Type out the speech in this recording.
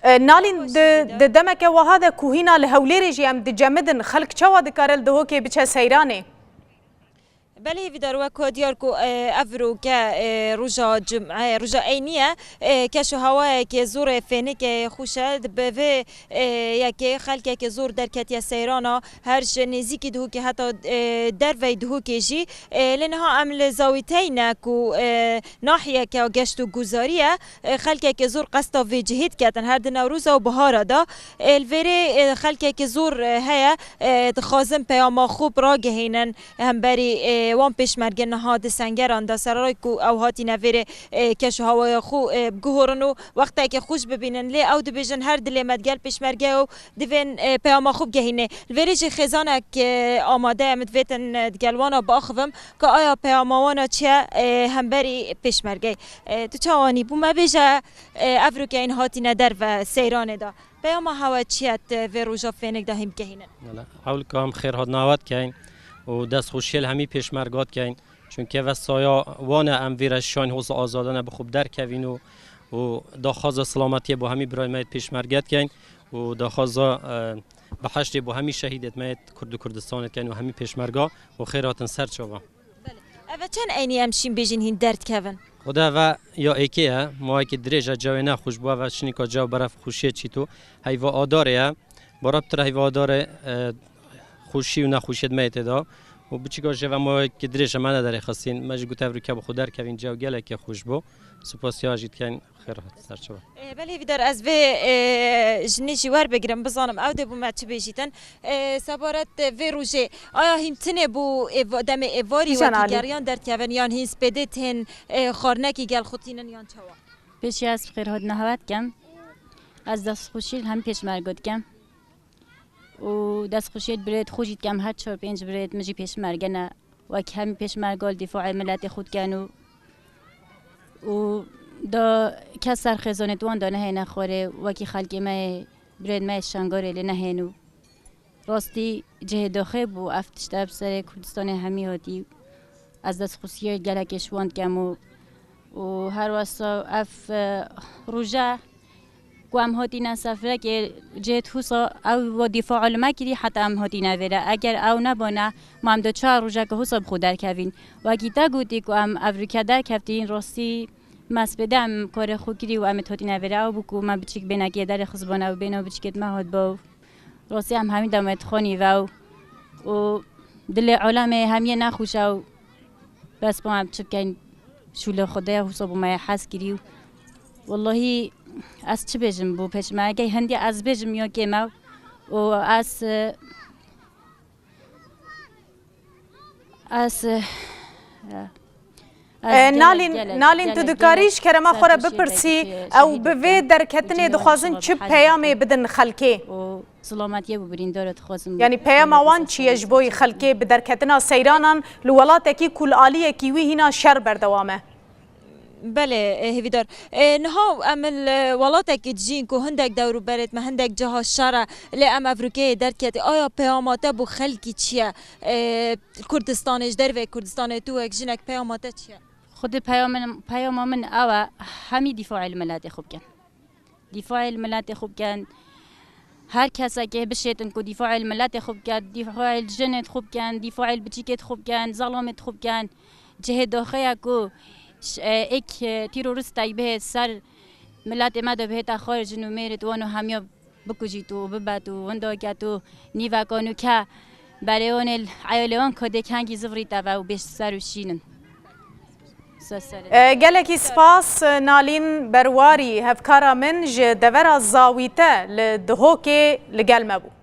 نالین دمک وهذا کوهینا لهولێری ژیام دجمدن خلق چوا دکارل دهوکی بچه سیرانه بله ویدار وکو دیار کو افرو که روزا اینیه که شو هوا که زور فنی که خوشه به یک خلک که زور در کتیا سیرانا هر نزیک دهو که حتی در وی دهو که جی لنها عمل زاویتین کو ناحیه که گشت و گذاریه خلک که زور قصد و جهید کردن هر دن روزا و بهارا دا الوری خلک که زور هیا خازم پیام خوب را گهینن هم بری وان پیشمرگه نهاد سنگران دا سرای کو او هاتی نویره کش هوای خو گهورنو وقتی که خوش ببینن لی او دبیجن هر دلی مدگل پیشمرگه و دوین پیام خوب گهینه الوریج خزانه که آماده امد ویتن دگلوانا باخوم که آیا پیاموانا چه همبری پیشمرگه تو چوانی بو ما بیجه افرو که این هاتی ندر و سیرانه دا پیام هوا چیت و روژا فینک دا هم گهینن اول که هم خیر هاد نواد کهین و دست خوشیل همی پیشمرگات کهین چون که وسایا وانه ام ویرش شاین حوز آزادانه بخوب در کوین و داخواز سلامتی با همی برای مایت پیشمرگت کهین و داخواز به حشت با همی شهیدت مایت کردستانت کهین و همی پیشمرگا و خیراتن سر چوبا اوه چند اینی همشین بیجین هین درد کهون؟ خدا و یا ایکیه ما که دریجه جوی نه خوش بوا و شنیکا جو برف خوشیه چی تو هیوا آداره برابطر هیوا آداره خوشی و نخوشیت میت دا و بچیکار جو ما که دریجه من نداره خواستین ماجی گوته رو که بخود در کوین جو گله که خوش بو سپاس یاجید کن خیرات سرچوا بله ویدار از و جنیجی ور بگیرم بزنم او دبو ما چه بیشتن سبارت و روزه آیا همتنه بو دم ایواری و دیگریان در کوین یان هیس بدت هن خارنکی گل خودینن یان چوا پیشی از خیرات نهوت کم از دست خوشیل هم پیشمرگات کم و دست خوشیت برید خوشید کم هر 4-5 برید مجی پیشمرگنه و که هم پیشمرگال دفاع ملت خود کنو و دا کس سرخزانه دوان دا نه نخوره و که خلقی ما برید ما شنگاره لی نه نو راستی جه داخل بو افتش دب سر کردستان همی هاتی از دست خوشیت گلکش واند کم و هر واسه اف روژه قام هاتی نسافره که جهت حسا او و دفاع علما کردی حتی هم هاتی نویره اگر او نبانه ما هم دو 4 روزه که حساب خود در کوین و اگه تا گویی که هم افریقا در کفتین راستی مسبده هم کار خود کردی و هم هاتی نویره او بکو ما بچیک بینه در خزبانه و بینه بچیکت ما هات با راستی هم همین دامت خانی و دل علم همیه نخوشه و بس با هم چکن شول خدای حساب ما حس کردی والله از چه بجم بو پیشمرگه هندی از بجم یا که ما و از نالین تو دکاریش که ما خوره بپرسی او به در کتنی دخوازن چه پیامی بدن خلکی و سلامتی ببرین دارد خوازم یعنی پیام وان چیه جبوی خلکی به در کتنا سیرانان لولات کی کل عالیه کی وی هنا شر بردوامه بله هیویدار نها عمل ولاتک جین کو هندک دورو برد ما هندک جها شر ل ام افریقای در کت آیا پیامات بو خلکی چیه کردستانش در و کردستان تو یک جنک پیامات چیه خود پیام من او همی دفاع الملت خوب کن دفاع الملت خوب کن هر کسی که بشیتن کو دفاع الملت خوب کن دفاع الجنت خوب کن دفاع البچیکت خوب کن ظلمت خوب کن جه داخل کو ایک تیروریستی به سر ملت ماده به تا خارج نمیرد و آنو همیا بکوچی تو بباد و ونداگی تو نیو کانو که برای آن عیالان کده کنگی زفریت و بیش سروشینن. گلکی سپاس نالین برواری هفکارا من ج دور زاویته لدهوک لگل مبو.